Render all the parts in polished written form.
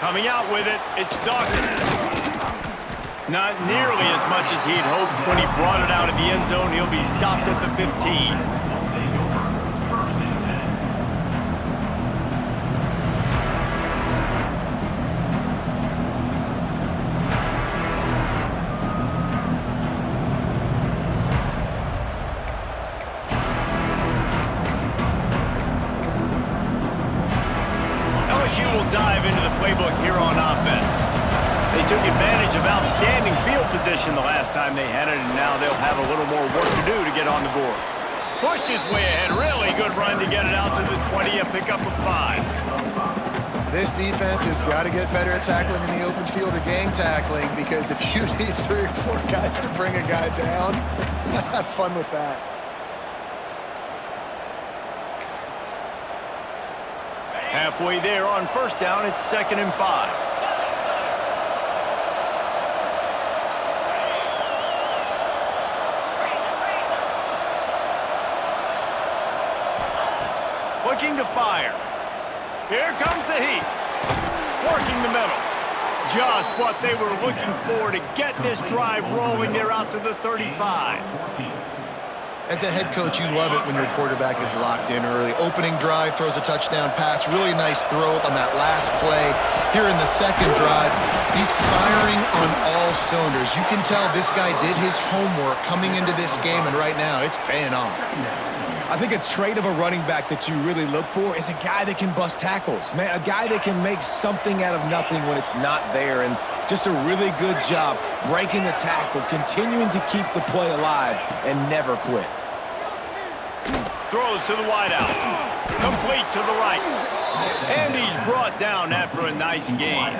Coming out with it, it's Dawkins. Not nearly as much as he'd hoped when he brought it out of the end zone. He'll be stopped at the 15. LSU will dive into the playbook here on offense. They took advantage of outstanding field position the last time they had it, and now they'll have a little more work to do to get on the board. Pushed his way ahead. Really good run to get it out to the 20, a pickup of 5. This defense has got to get better at tackling in the open field or gang tackling, because if you need 3 or 4 guys to bring a guy down, have fun with that. Halfway there on first down, it's 2nd and 5. Looking to fire. Here comes the heat. Working the middle. Just what they were looking for to get this drive rolling. They're out to the 35. As a head coach, you love it when your quarterback is locked in early. Opening drive, throws a touchdown pass. Really nice throw on that last play. Here in the second drive, he's firing on all cylinders. You can tell this guy did his homework coming into this game, and right now it's paying off. I think a trait of a running back that you really look for is a guy that can bust tackles. Man, a guy that can make something out of nothing when it's not there. And just a really good job breaking the tackle, continuing to keep the play alive, and never quit. Throws to the wideout. Complete to the right. And he's brought down after a nice gain.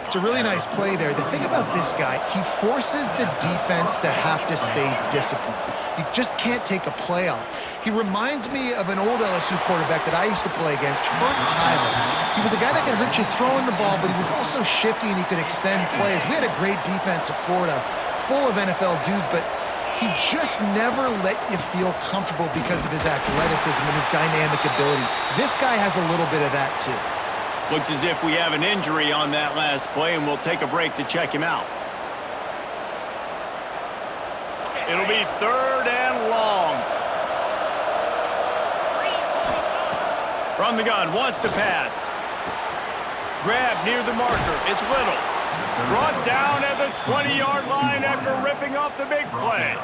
It's a really nice play there. The thing about this guy, he forces the defense to have to stay disciplined. You just can't take a play off. He reminds me of an old LSU quarterback that I used to play against, Herb Tyler. He was a guy that could hurt you throwing the ball, but he was also shifty and he could extend plays. We had a great defense at Florida, full of NFL dudes, but he just never let you feel comfortable because of his athleticism and his dynamic ability. This guy has a little bit of that too. Looks as if we have an injury on that last play, and we'll take a break to check him out. It'll be 3rd and long. From the gun, wants to pass. Grab near the marker. It's Little. Brought down at the 20-yard line after ripping off the big play.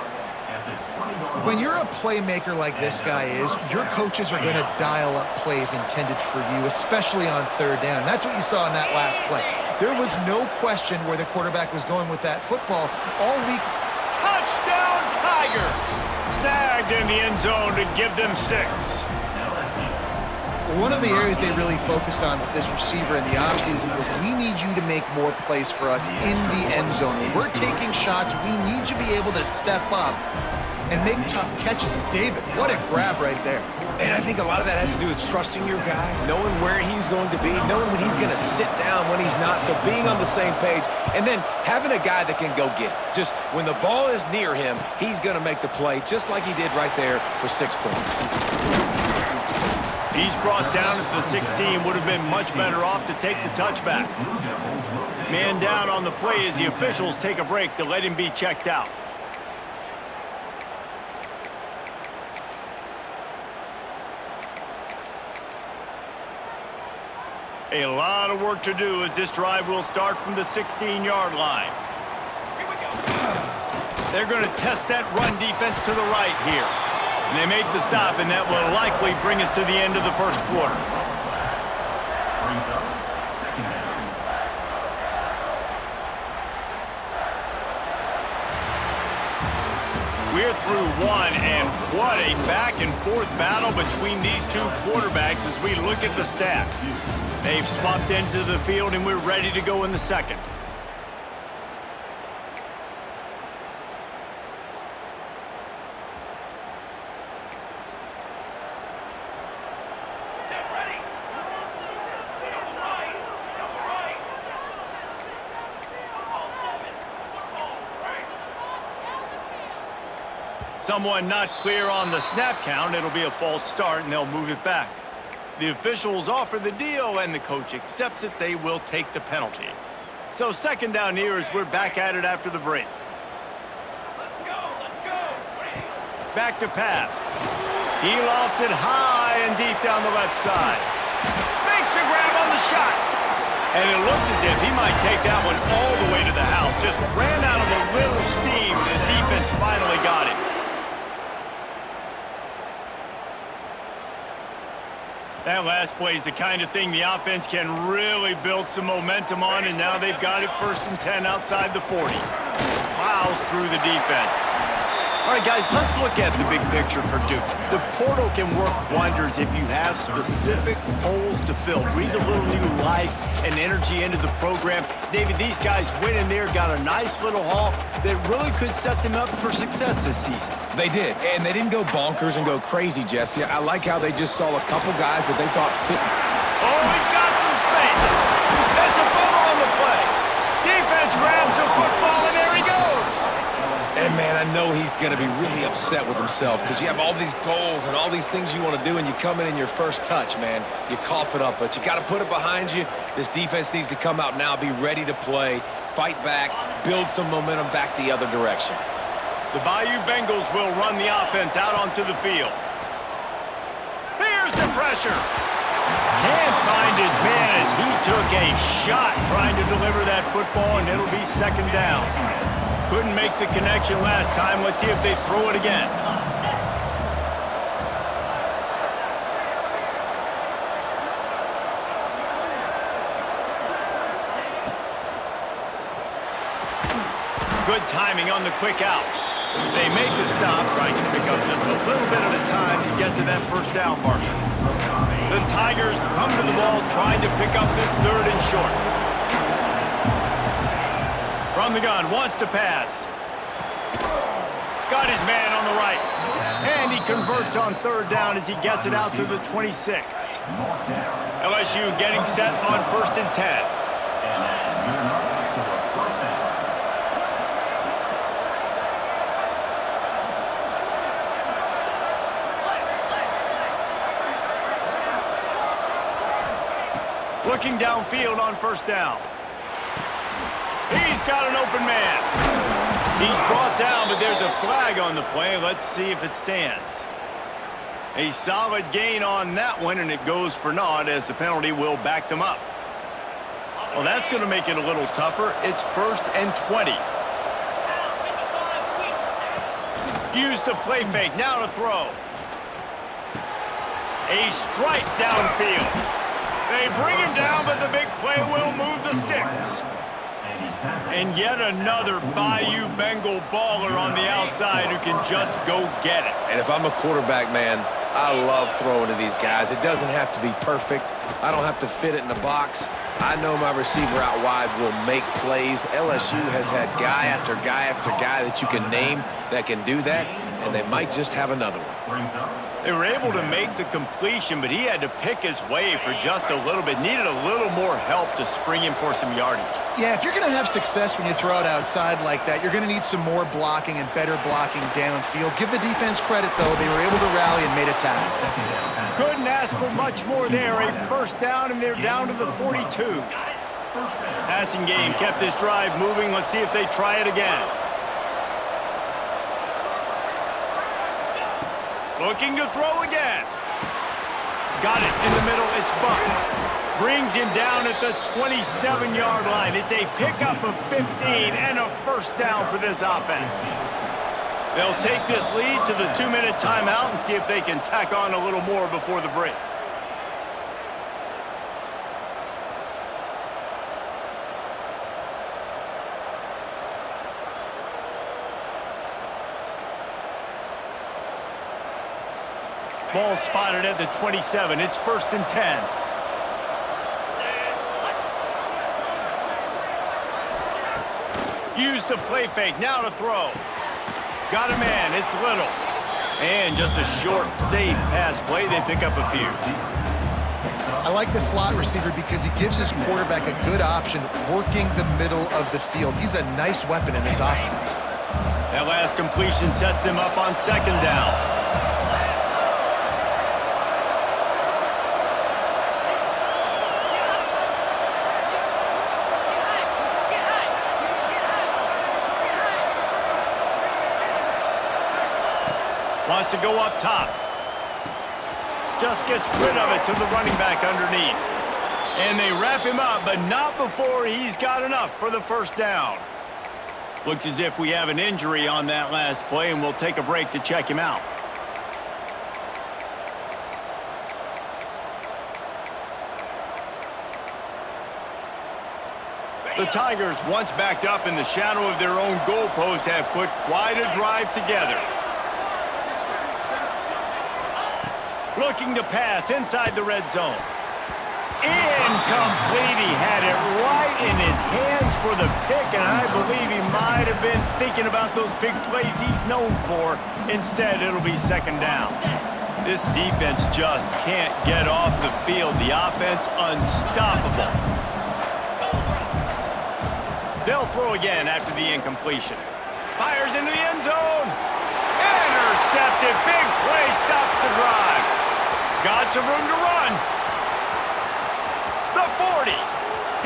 When you're a playmaker like this guy is, your coaches are going to dial up plays intended for you, especially on 3rd down. That's what you saw in that last play. There was no question where the quarterback was going with that football all week. Touchdown, Tigers! Snagged in the end zone to give them 6. One of the areas they really focused on with this receiver in the offseason was, we need you to make more plays for us in the end zone. When we're taking shots, we need you to be able to step up and make tough catches. And David, what a grab right there. And I think a lot of that has to do with trusting your guy, knowing where he's going to be, knowing when he's going to sit down, when he's not, so being on the same page, and then having a guy that can go get it. Just when the ball is near him, he's going to make the play, just like he did right there for 6 points. He's brought down at the 16. Would have been much better off to take the touchback. Man down on the play as the officials take a break to let him be checked out. A lot of work to do as this drive will start from the 16-yard line. They're going to test that run defense to the right here. And they make the stop, and that will likely bring us to the end of the first quarter. We're through one, and what a back-and-forth battle between these two quarterbacks as we look at the stats. They've swapped into the field, and we're ready to go in the second. Someone not clear on the snap count. It'll be a false start, and they'll move it back. The officials offer the deal, and the coach accepts it. They will take the penalty. So second down here as we're back at it after the break. Back to pass. He lofts it high and deep down the left side. Makes a grab on the shot. And it looked as if he might take that one all the way to the house. Just ran out of a little steam. The defense finally got him. That last play is the kind of thing the offense can really build some momentum on, and now they've got it 1st and 10 outside the 40. Plows through the defense. All right, guys, let's look at the big picture for Duke. The portal can work wonders if you have specific holes to fill. Breathe a little new life and energy into the program. David, these guys went in there, got a nice little haul that really could set them up for success this season. They did, and they didn't go bonkers and go crazy, Jesse. I like how they just saw a couple guys that they thought fit. Oh, he's got some space. That's a fumble on the play. Defense grabs the football, and there he goes. And, man, I know he's going to be really upset with himself because you have all these goals and all these things you want to do, and you come in your first touch, man. You cough it up, but you got to put it behind you. This defense needs to come out now, be ready to play, fight back, build some momentum back the other direction. The Bayou Bengals will run the offense out onto the field. Here's the pressure. Can't find his man as he took a shot trying to deliver that football, and it'll be second down. Couldn't make the connection last time. Let's see if they throw it again. Good timing on the quick out. They make the stop, trying to pick up just a little bit at a time to get to that first down marker. The Tigers come to the ball, trying to pick up this 3rd and short. From the gun, wants to pass. Got his man on the right. And he converts on 3rd down as he gets it out to the 26. LSU getting set on 1st and 10. Looking downfield on 1st down. He's got an open man. He's brought down, but there's a flag on the play. Let's see if it stands. A solid gain on that one, and it goes for naught as the penalty will back them up. Well, that's going to make it a little tougher. It's 1st and 20. Use the play fake. Now to throw. A strike downfield. They bring him down, but the big play will move the sticks. And yet another Bayou Bengal baller on the outside who can just go get it. And if I'm a quarterback, man, I love throwing to these guys. It doesn't have to be perfect. I don't have to fit it in the box. I know my receiver out wide will make plays. LSU has had guy after guy after guy that you can name that can do that, and they might just have another one. They were able to make the completion, but he had to pick his way for just a little bit. Needed a little more help to spring him for some yardage. Yeah, if you're going to have success when you throw it outside like that, you're going to need some more blocking and better blocking downfield. Give the defense credit, though. They were able to rally and made a tackle. Couldn't ask for much more there. A 1st down, and they're down to the 42. Passing game kept this drive moving. Let's see if they try it again. Looking to throw again. Got it in the middle. It's Buck. Brings him down at the 27-yard line. It's a pickup of 15 and a 1st down for this offense. They'll take this lead to the 2-minute timeout and see if they can tack on a little more before the break. Ball spotted at the 27. It's 1st and 10. Use the play fake. Now to throw. Got a man. It's Little. And just a short, safe pass play. They pick up a few. I like the slot receiver because he gives his quarterback a good option working the middle of the field. He's a nice weapon in this offense. That last completion sets him up on 2nd down. Wants to go up top. Just gets rid of it to the running back underneath. And they wrap him up, but not before he's got enough for the first down. Looks as if we have an injury on that last play, and we'll take a break to check him out. The Tigers, once backed up in the shadow of their own goalpost, have put quite a drive together. Looking to pass inside the red zone. Incomplete. He had it right in his hands for the pick, and I believe he might have been thinking about those big plays he's known for. Instead, it'll be second down. This defense just can't get off the field. The offense unstoppable. They'll throw again after the incompletion. Fires into the end zone. Intercepted. Big play stops the drive. Got some room to run. The 40.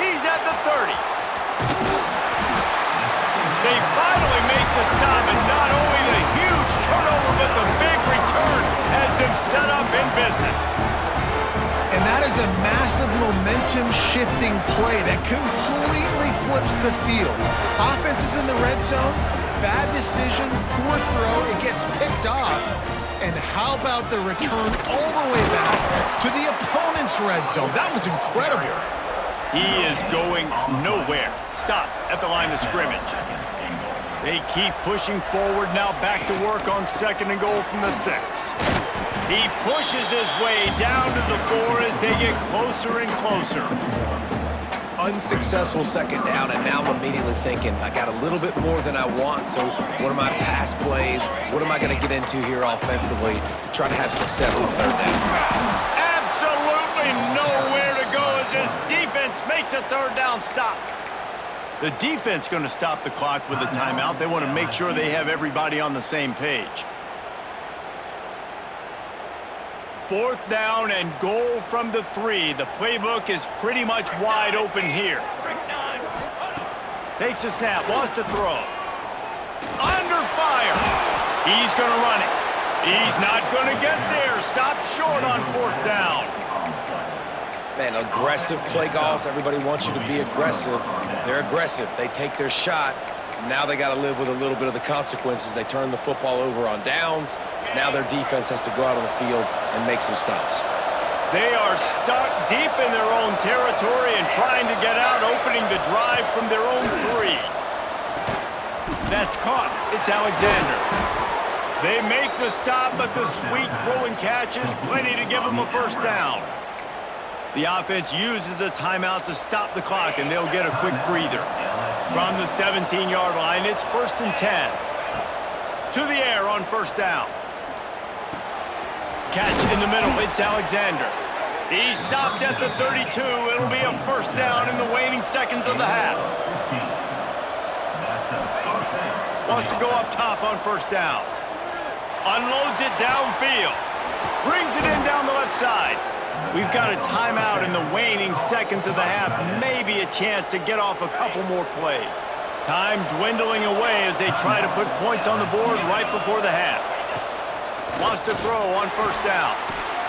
He's at the 30. They finally make the stop, and not only the huge turnover, but the big return has them set up in business. And that is a massive momentum-shifting play that completely flips the field. Offense is in the red zone. Bad decision, poor throw. It gets picked off. And how about the return all the way back to the opponent's red zone? That was incredible. He is going nowhere. Stop at the line of scrimmage. They keep pushing forward, now back to work on second and goal from the 6. He pushes his way down to the 4 as they get closer and closer. Unsuccessful second down, and now I'm immediately thinking, I got a little bit more than I want, so what are my pass plays? What am I going to get into here offensively to try to have success on third down? Absolutely nowhere to go as this defense makes a third down stop. The defense going to stop the clock with a timeout. They want to make sure they have everybody on the same page. Fourth down and goal from the 3. The playbook is pretty much wide open here. Takes a snap, wants to throw. Under fire. He's going to run it. He's not going to get there. Stopped short on fourth down. Man, aggressive play calls. Everybody wants you to be aggressive. They're aggressive. They take their shot. Now they got to live with a little bit of the consequences. They turn the football over on downs. Now their defense has to go out on the field and make some stops. They are stuck deep in their own territory and trying to get out, opening the drive from their own 3. That's caught. It's Alexander. They make the stop, but the sweet rolling catch is plenty to give them a first down. The offense uses a timeout to stop the clock, and they'll get a quick breather. From the 17-yard line, it's 1st and 10. To the air on first down. Catch in the middle, it's Alexander. He stopped at the 32. It'll be a first down in the waning seconds of the half. Wants to go up top on first down. Unloads it downfield. Brings it in down the left side. We've got a timeout in the waning seconds of the half. Maybe a chance to get off a couple more plays. Time dwindling away as they try to put points on the board right before the half. Wants to throw on first down.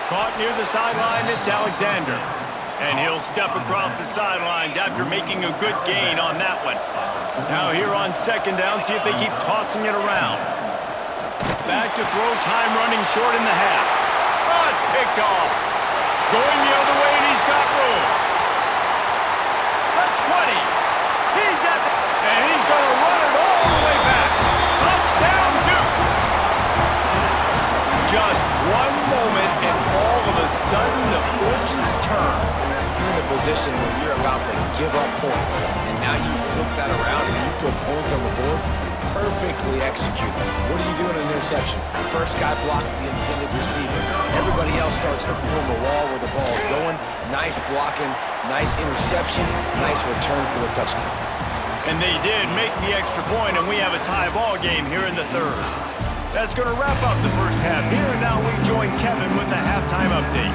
Caught near the sideline, it's Alexander. And he'll step across the sidelines after making a good gain on that one. Now here on second down, see if they keep tossing it around. Back to throw, time running short in the half. Oh, it's picked off. Going the other way, and he's got room. The 20. He's at the... And he's going to run it all the way back. Touchdown, Duke. Just one moment, and all of a sudden, the fortunes turn. You're in a position where you're about to give up points, and now you flip that around and you put points on the board. Perfectly executed. What do you do in an interception? The first guy blocks the intended receiver. Everybody else starts to form a wall where the ball's going. Nice blocking, nice interception, nice return for the touchdown. And they did make the extra point, and we have a tie ball game here in the third. That's going to wrap up the first half here, and now we join Kevin with the halftime update.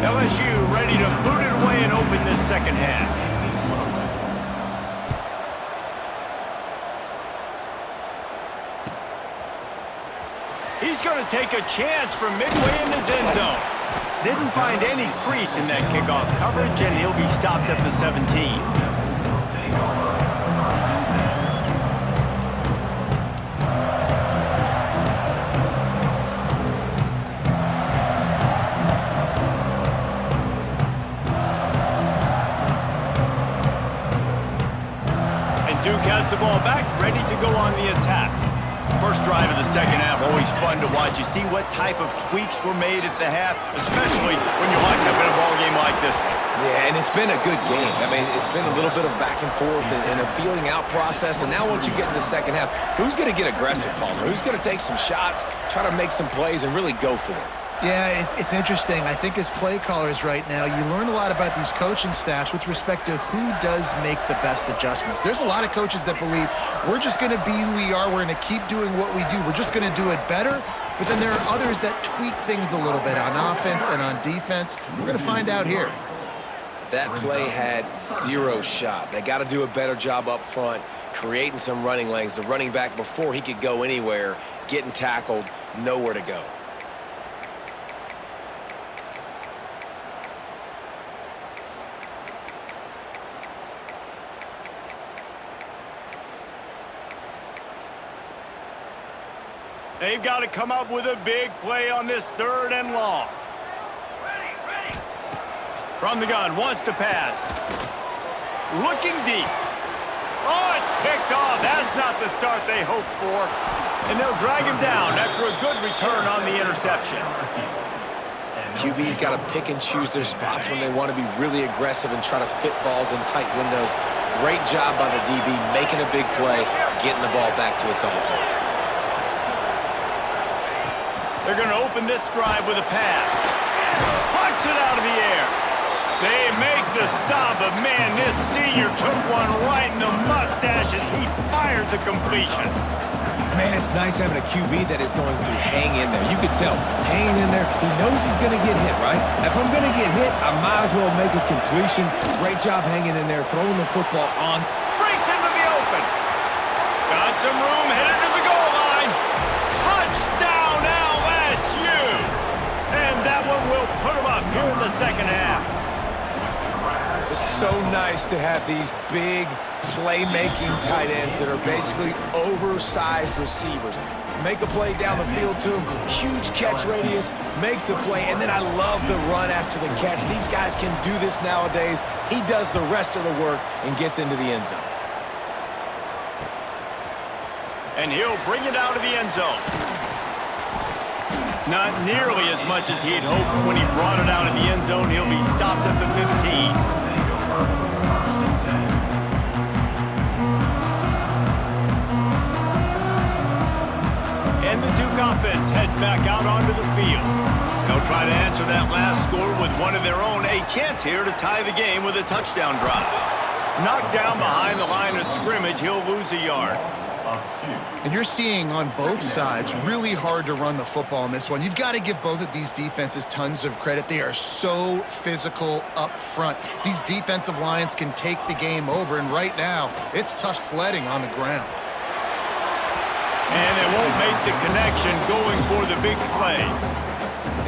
LSU ready to boot it away and open this second half. He's going to take a chance from midway in his end zone. Didn't find any crease in that kickoff coverage, and he'll be stopped at the 17. Duke has the ball back, ready to go on the attack. First drive of the second half, always fun to watch. You see what type of tweaks were made at the half, especially when you're locked up in a ball game like this one. Yeah, and it's been a good game. I mean, it's been a little bit of back and forth and a feeling out process. And now once you get in the second half, who's going to get aggressive, Palmer? Who's going to take some shots, try to make some plays, and really go for it? Yeah, it's interesting. I think as play callers right now, you learn a lot about these coaching staffs with respect to who does make the best adjustments. There's a lot of coaches that believe we're just going to be who we are. We're going to keep doing what we do. We're just going to do it better. But then there are others that tweak things a little bit on offense and on defense. We're going to find out here. That play had zero shot. They got to do a better job up front, creating some running lanes. The running back, before he could go anywhere, getting tackled, nowhere to go. They've got to come up with a big play on this 3rd and long. From the gun, wants to pass. Looking deep. Oh, it's picked off. That's not the start they hoped for. And they'll drag him down after a good return on the interception. QB's got to pick and choose their spots when they want to be really aggressive and try to fit balls in tight windows. Great job by the DB, making a big play, getting the ball back to its offense. They're going to open this drive with a pass. Punts it out of the air. They make the stop, but man, this senior took one right in the mustache as he fired the completion. Man, it's nice having a QB that is going to hang in there. You can tell, hanging in there, he knows he's going to get hit, right? If I'm going to get hit, I might as well make a completion. Great job hanging in there, throwing the football on. Breaks into the open. Got some room, headed to the goal line. Touchdown, LSU! And that one will put him up here in the second half. It's so nice to have these big playmaking tight ends that are basically oversized receivers. Make a play down the field to him, huge catch radius, makes the play, and then I love the run after the catch. These guys can do this nowadays. He does the rest of the work and gets into the end zone. And he'll bring it out of the end zone. Not nearly as much as he had hoped when he brought it out in the end zone. He'll be stopped at the 15. And the Duke offense heads back out onto the field. They'll try to answer that last score with one of their own. A chance here to tie the game with a touchdown drive. Knocked down behind the line of scrimmage, he'll lose a yard. And you're seeing on both sides really hard to run the football in this one. You've got to give both of these defenses tons of credit. They are so physical up front. These defensive lines can take the game over, and right now, it's tough sledding on the ground. And they won't make the connection going for the big play.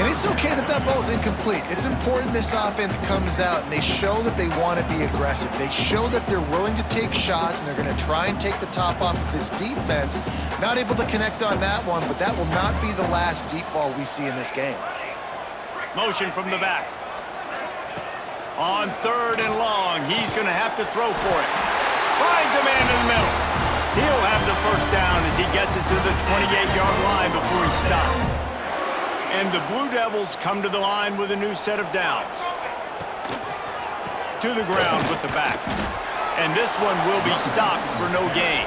And it's okay that that ball's incomplete. It's important this offense comes out and they show that they want to be aggressive. They show that they're willing to take shots and they're going to try and take the top off of this defense. Not able to connect on that one, but that will not be the last deep ball we see in this game. Motion from the back. On 3rd and long, he's going to have to throw for it. Finds a man in the middle. He'll have the first down as he gets it to the 28-yard line before he's stopped. And the Blue Devils come to the line with a new set of downs. To the ground with the back. And this one will be stopped for no gain.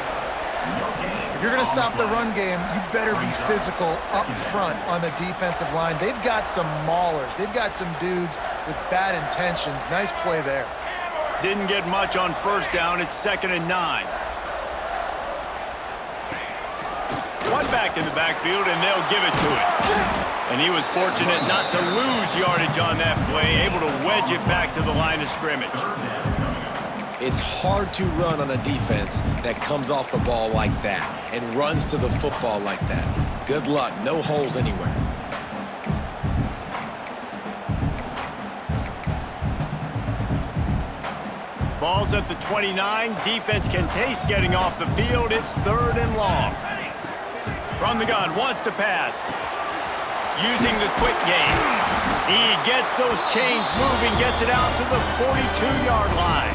If you're going to stop the run game, you better be physical up front on the defensive line. They've got some maulers. They've got some dudes with bad intentions. Nice play there. Didn't get much on first down. It's 2nd and 9. One back in the backfield, and they'll give it to him. And he was fortunate not to lose yardage on that play, able to wedge it back to the line of scrimmage. It's hard to run on a defense that comes off the ball like that and runs to the football like that. Good luck. No holes anywhere. Ball's at the 29. Defense can taste getting off the field. It's 3rd and long. From the gun, wants to pass. Using the quick game. He gets those chains moving, gets it out to the 42-yard line.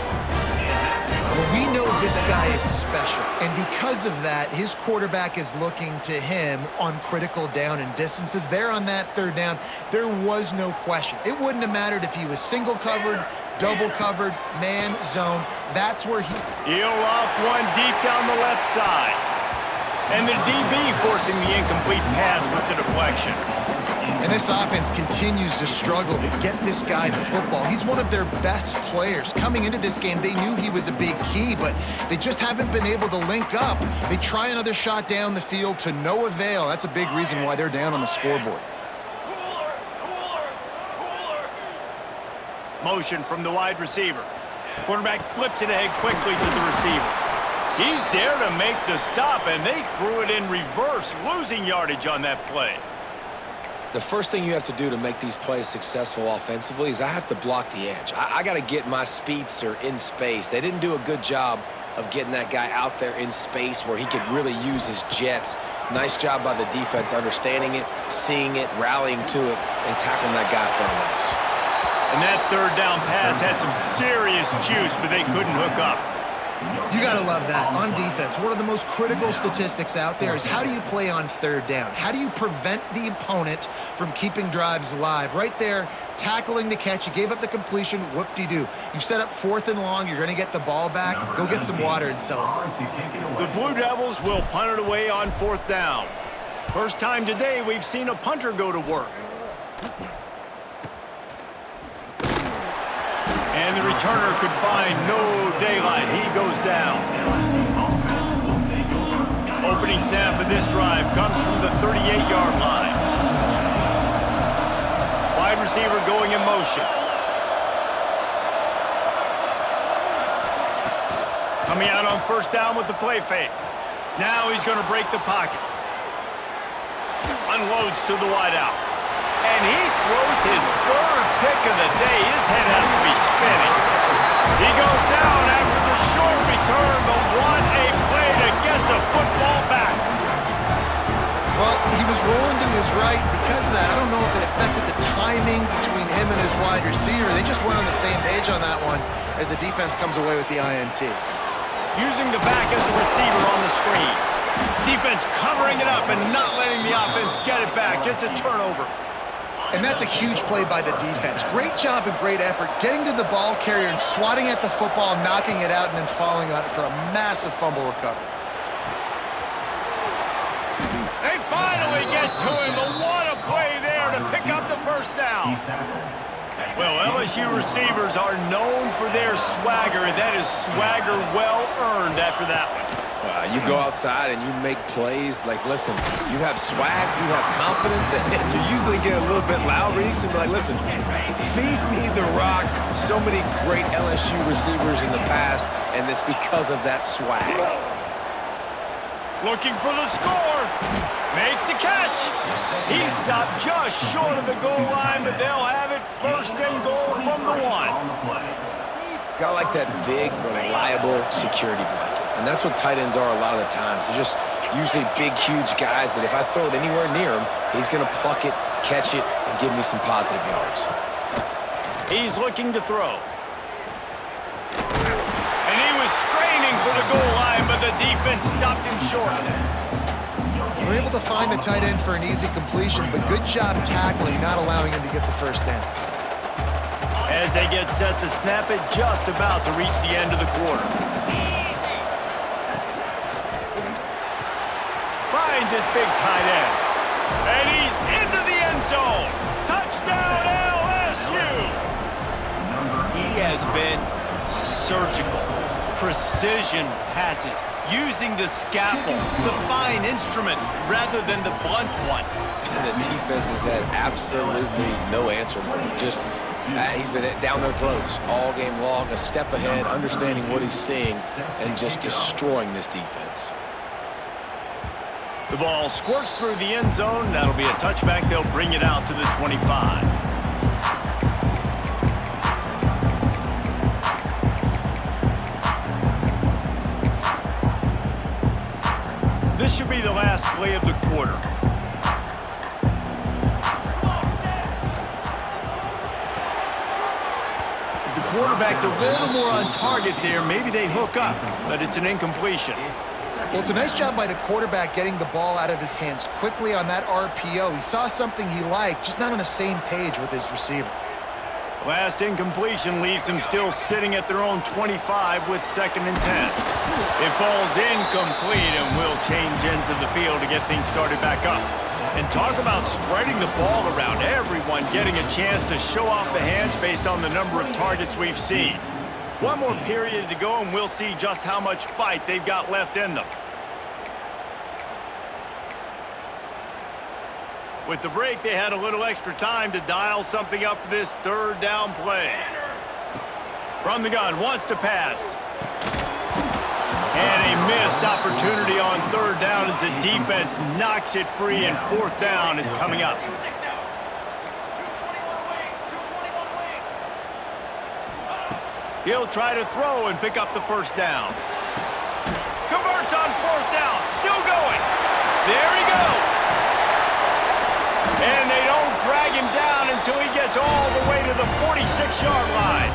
Well, we know this guy is special, and because of that, his quarterback is looking to him on critical down and distances. There on that 3rd down, there was no question. It wouldn't have mattered if he was single covered, double covered, man, zone. That's where He'll loft one deep down the left side. And the DB forcing the incomplete pass with the deflection. And this offense continues to struggle to get this guy the football. He's one of their best players. Coming into this game, they knew he was a big key, but they just haven't been able to link up. They try another shot down the field to no avail. That's a big reason why they're down on the scoreboard. Motion from the wide receiver. Quarterback flips it ahead quickly to the receiver. He's there to make the stop, and they threw it in reverse, losing yardage on that play. The first thing you have to do to make these plays successful offensively is I have to block the edge. I got to get my speedster in space. They didn't do a good job of getting that guy out there in space where he could really use his jets. Nice job by the defense understanding it, seeing it, rallying to it, and tackling that guy for a loss. And that 3rd down pass had some serious juice, but they couldn't hook up. You got to love that. On defense, one of the most critical statistics out there is how do you play on 3rd down? How do you prevent the opponent from keeping drives alive? Right there, tackling the catch. You gave up the completion. Whoop-de-doo. You've set up 4th and long. You're going to get the ball back. Go get some water and celebrate. The Blue Devils will punt it away on 4th down. First time today we've seen a punter go to work. And the returner could find no daylight. He goes down. Opening snap of this drive comes from the 38-yard line. Wide receiver going in motion. Coming out on 1st down with the play fake. Now he's going to break the pocket. Unloads to the wideout. And he throws his 3rd pick of the day. His head has to be spinning. He goes down after the short return, but what a play to get the football back. Well, he was rolling to his right. Because of that, I don't know if it affected the timing between him and his wide receiver. They just weren't on the same page on that one as the defense comes away with the INT. Using the back as a receiver on the screen. Defense covering it up and not letting the offense get it back. It's a turnover. And that's a huge play by the defense. Great job and great effort getting to the ball carrier and swatting at the football, knocking it out, and then falling on it for a massive fumble recovery. They finally get to him, but what a play there to pick up the 1st down. Well, LSU receivers are known for their swagger. That is swagger well earned after that one. You go outside and you make plays. Like, listen, you have swag, you have confidence, and you usually get a little bit loud. You used to be like, listen, feed me the rock. So many great LSU receivers in the past, and it's because of that swag. Looking for the score. Makes the catch. He stopped just short of the goal line, but they'll have it 1st and goal from the 1. Gotta like that big, reliable security blanket. And that's what tight ends are a lot of the times. They're just usually big, huge guys that if I throw it anywhere near him, he's going to pluck it, catch it, and give me some positive yards. He's looking to throw. And he was straining for the goal line, but the defense stopped him short. We're able to find the tight end for an easy completion, but good job tackling, not allowing him to get the 1st down. As they get set to snap it, just about to reach the end of the quarter. Finds his big tight end. And he's into the end zone. Touchdown LSU. He has been surgical. Precision passes. Using the scalpel, the fine instrument, rather than the blunt one. And the defense has had absolutely no answer for it. Just He's been down their throats all game long, a step ahead, understanding what he's seeing, and just destroying this defense. The ball squirts through the end zone. That'll be a touchback. They'll bring it out to the 25. This should be the last play of the quarter. If the quarterback's a little more on target there, maybe they hook up, but it's an incompletion. Well, it's a nice job by the quarterback getting the ball out of his hands quickly on that RPO. He saw something he liked, just not on the same page with his receiver. Last incompletion leaves them still sitting at their own 25 with 2nd and 10. It falls incomplete and will change ends of the field to get things started back up. And talk about spreading the ball around, everyone getting a chance to show off the hands based on the number of targets we've seen. One more period to go and we'll see just how much fight they've got left in them. With the break, they had a little extra time to dial something up for this 3rd down play. From the gun, wants to pass. And a missed opportunity on 3rd down as the defense knocks it free, and 4th down is coming up. He'll try to throw and pick up the 1st down. Converts on 4th down, still going. There he goes. And they don't drag him down until he gets all the way to the 46-yard line.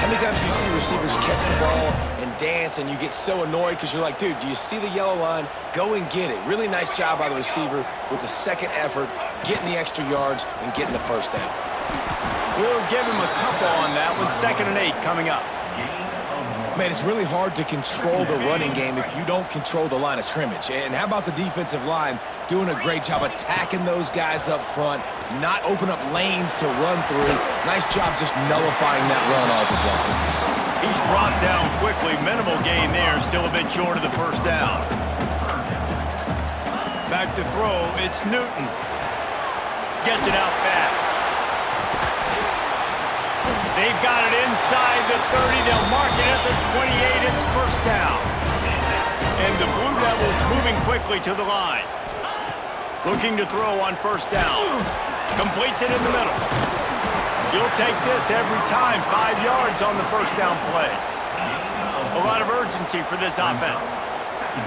How many times do you see receivers catch the ball and dance and you get so annoyed because you're like, dude, do you see the yellow line? Go and get it. Really nice job by the receiver with the 2nd effort, getting the extra yards and getting the 1st down. We'll give him a couple on that one. 2nd and 8 coming up. Man, it's really hard to control the running game if you don't control the line of scrimmage. And how about the defensive line doing a great job attacking those guys up front, not open up lanes to run through. Nice job just nullifying that run altogether. He's brought down quickly. Minimal gain there. Still a bit short of the 1st down. Back to throw. It's Newton. Gets it out fast. They've got it inside the 30. They'll mark it at the 28. It's 1st down. And the Blue Devils moving quickly to the line. Looking to throw on 1st down. Completes it in the middle. You'll take this every time. 5 yards on the 1st down play. A lot of urgency for this offense.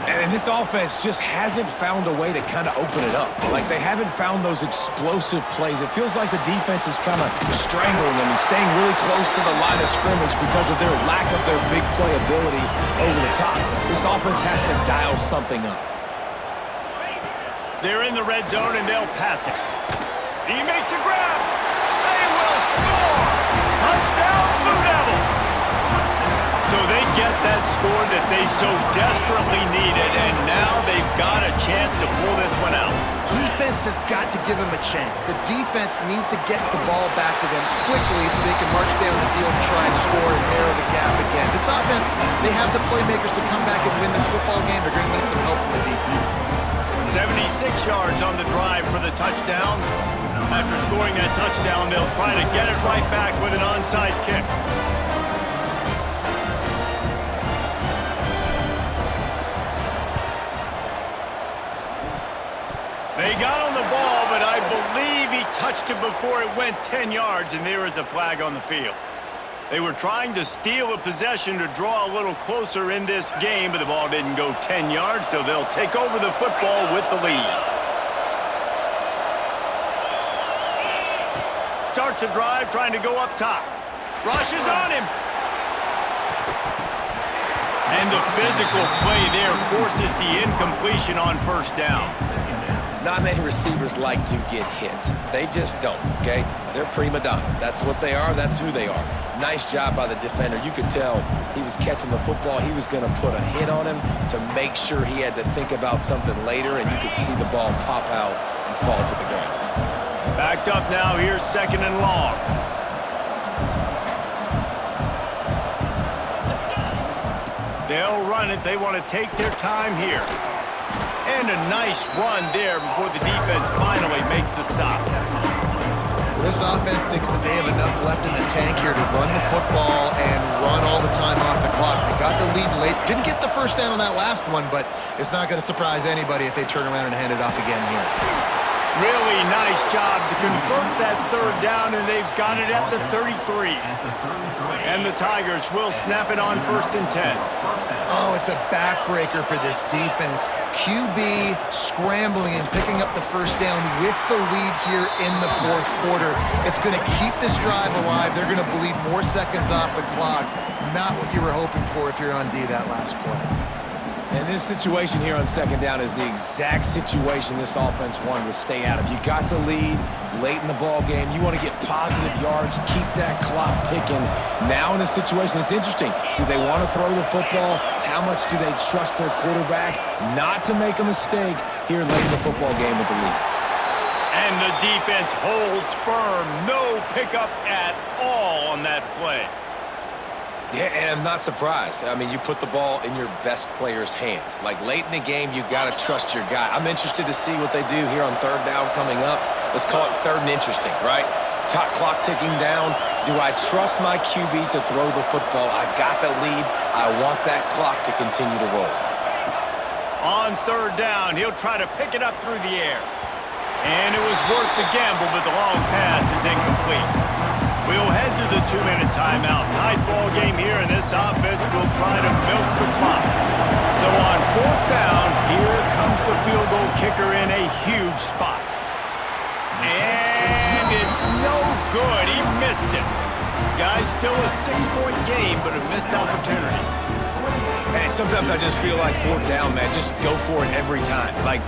And this offense just hasn't found a way to kind of open it up. Like, they haven't found those explosive plays. It feels like the defense is kind of strangling them and staying really close to the line of scrimmage because of their lack of their big play ability over the top. This offense has to dial something up. They're in the red zone, and they'll pass it. He makes a grab. They will score. Touchdown, Blue Devils. So they get that score that they so desperately needed, and now they've got a chance to pull this one out. Defense has got to give them a chance. The defense needs to get the ball back to them quickly so they can march down the field and try and score and narrow the gap again. This offense, they have the playmakers to come back and win this football game. They're going to need some help from the defense. 76 yards on the drive for the touchdown. After scoring that touchdown, they'll try to get it right back with an onside kick. They got on the ball, but I believe he touched it before it went 10 yards, and there is a flag on the field. They were trying to steal a possession to draw a little closer in this game, but the ball didn't go 10 yards, so they'll take over the football with the lead. Starts a drive, trying to go up top. Rushes on him. And the physical play there forces the incompletion on 1st down. Not many receivers like to get hit. They just don't, okay? They're prima donnas. That's what they are. That's who they are. Nice job by the defender. You could tell he was catching the football. He was going to put a hit on him to make sure he had to think about something later, and you could see the ball pop out and fall to the ground. Backed up now. Here's 2nd and long. They'll run it. They want to take their time here. And a nice run there before the defense finally makes the stop. This offense thinks that they have enough left in the tank here to run the football and run all the time off the clock. They got the lead late. Didn't get the first down on that last one, but it's not going to surprise anybody if they turn around and hand it off again here. Really nice job to convert that third down, and they've got it at the 33. And the Tigers will snap it on 1st and 10. Oh, it's a backbreaker for this defense. QB scrambling and picking up the first down with the lead here in the 4th quarter. It's going to keep this drive alive. They're going to bleed more seconds off the clock. Not what you were hoping for if you're on D that last play. And this situation here on 2nd down is the exact situation this offense wanted to stay out of. You got the lead late in the ball game. You want to get positive yards, keep that clock ticking. Now in a situation, it's interesting. Do they want to throw the football? How much do they trust their quarterback not to make a mistake here late in the football game with the lead? And the defense holds firm. No pickup at all on that play. Yeah, and I'm not surprised. I mean, you put the ball in your best player's hands. Like, late in the game, you got to trust your guy. I'm interested to see what they do here on 3rd down coming up. Let's call it 3rd and interesting, right? Top clock ticking down. Do I trust my QB to throw the football? I got the lead. I want that clock to continue to roll. On 3rd down, he'll try to pick it up through the air. And it was worth the gamble, but the long pass is incomplete. We'll head to the 2-minute timeout. Tight ball game here, and this offense will try to milk the clock. So on 4th down, here comes the field goal kicker in a huge spot. And it's no good. He missed it. Guys, still a 6-point game, but a missed opportunity. Hey, sometimes I just feel like 4th down, man. Just go for it every time. Like,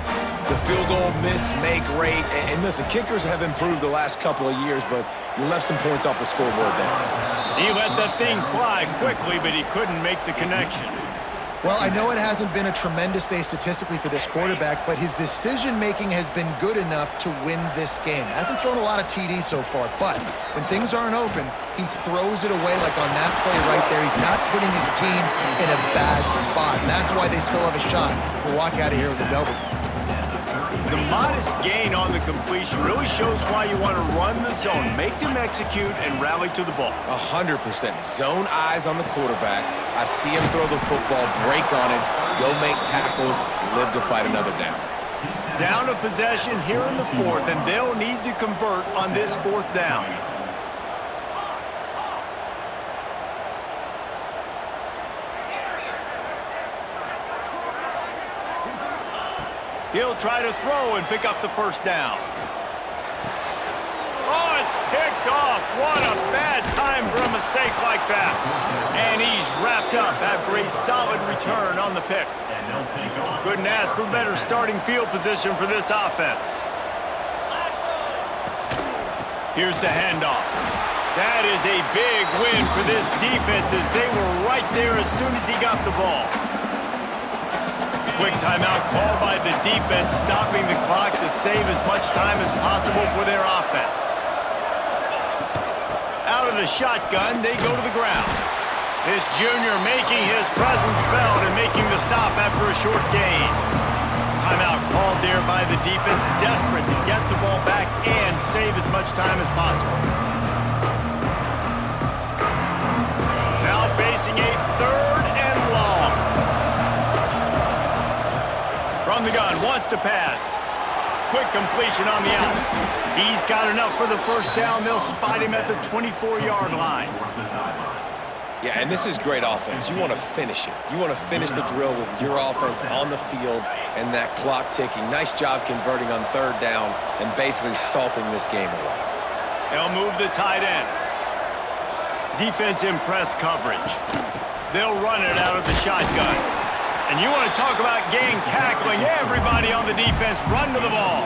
the field goal miss, make rate. And listen, kickers have improved the last couple of years, but you left some points off the scoreboard there. He let that thing fly quickly, but he couldn't make the connection. Well, I know it hasn't been a tremendous day statistically for this quarterback, but his decision-making has been good enough to win this game. Hasn't thrown a lot of TDs so far, but when things aren't open, he throws it away like on that play right there. He's not putting his team in a bad spot, and that's why they still have a shot to walk out of here with a W. The modest gain on the completion really shows why you want to run the zone, make them execute, and rally to the ball. 100%. Zone eyes on the quarterback. I see him throw the football, break on it, go make tackles, live to fight another down. Down a possession here in the 4th, and they'll need to convert on this 4th down. He'll try to throw and pick up the first down. Oh, it's picked off. What a bad time for a mistake like that. And he's wrapped up after a solid return on the pick. Couldn't ask for better starting field position for this offense. Here's the handoff. That is a big win for this defense as they were right there as soon as he got the ball. Quick timeout called by the defense, stopping the clock to save as much time as possible for their offense. Out of the shotgun, they go to the ground. This junior making his presence felt and making the stop after a short gain. Timeout called there by the defense, desperate to get the ball back and save as much time as possible. Now facing a 3rd and long. From the gun, wants to pass. Quick completion on the out. He's got enough for the first down. They'll spot him at the 24-yard line. Yeah, and this is great offense. You want to finish it. You want to finish the drill with your offense on the field and that clock ticking. Nice job converting on 3rd down and basically salting this game away. They'll move the tight end. Defense in press coverage. They'll run it out of the shotgun. And you want to talk about gang tackling. Everybody on the defense run to the ball.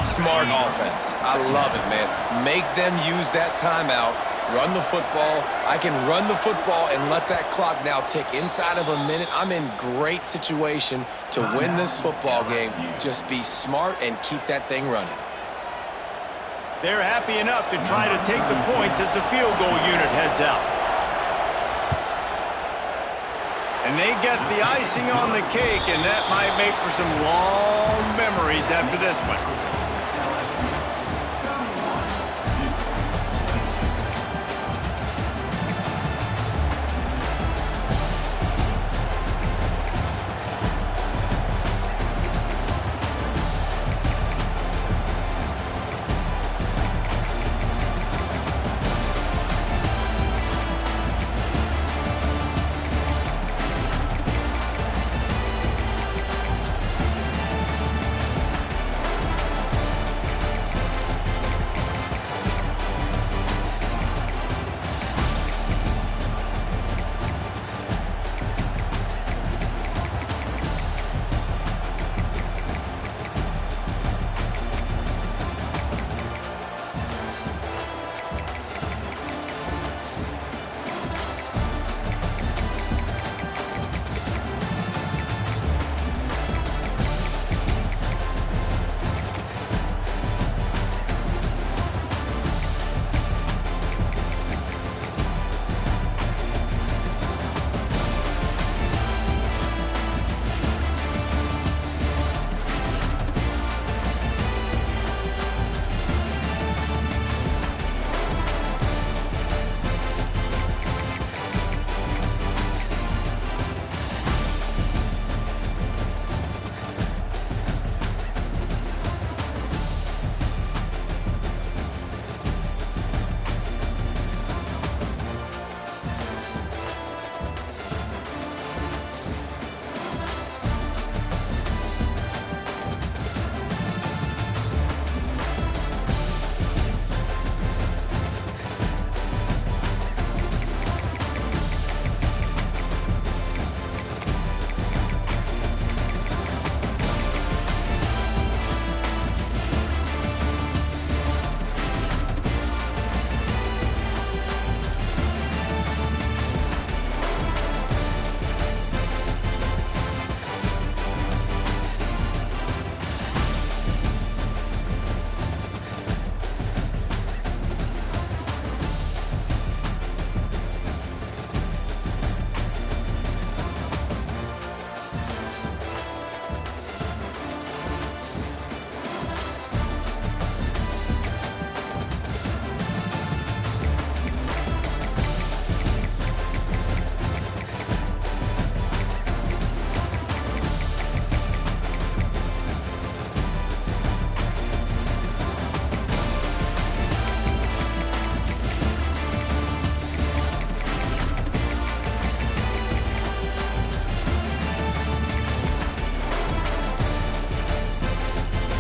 Smart offense. I love it, man. Make them use that timeout. Run the football. I can run the football and let that clock now tick inside of a minute. I'm in great situation to win this football game. Just be smart and keep that thing running. They're happy enough to try to take the points as the field goal unit heads out. And they get the icing on the cake, and that might make for some long memories after this one.